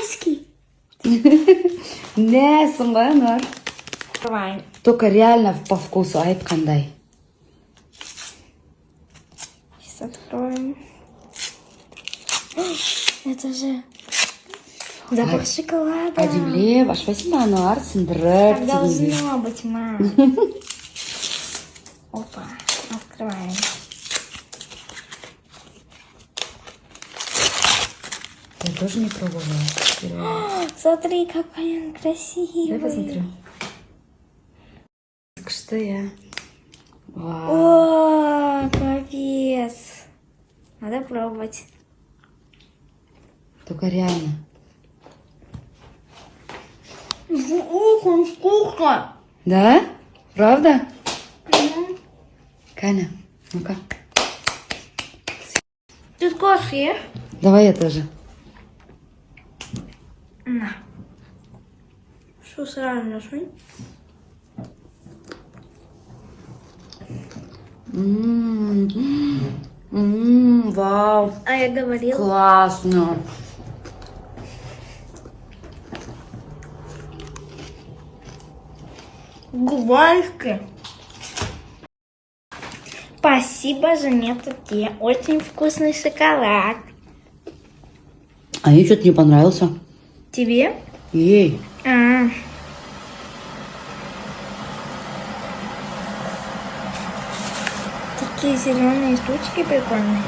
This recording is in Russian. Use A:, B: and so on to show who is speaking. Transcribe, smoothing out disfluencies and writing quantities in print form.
A: китайский.
B: Не, Анар.
A: Открываем.
B: Только реально по вкусу, айт кандай.
A: Сейчас откроем. Это же запах шоколада.
B: Адимле, башпайсың ба, Ануар,
A: Так
B: сындырып.
A: должно быть, мам. Опа, открываем.
B: Я тоже не пробовала.
A: Смотри, какой он
B: Дай
A: красивый.
B: посмотрю. Что я? Вау.
A: О, капец. Надо пробовать.
B: Только реально.
A: Ух, он вкусно.
B: Да? Правда? Каня, ну-ка.
A: Ты кофе ешь?
B: Давай я тоже.
A: На. Что сразу нашли?
B: Вау.
A: А я говорила.
B: Классно.
A: Гвальки. Спасибо, Жанета, тебе очень вкусный шоколад.
B: А мне что-то не понравился.
A: Тебе?
B: Ей.
A: А. Такие зеленые штучки прикольные.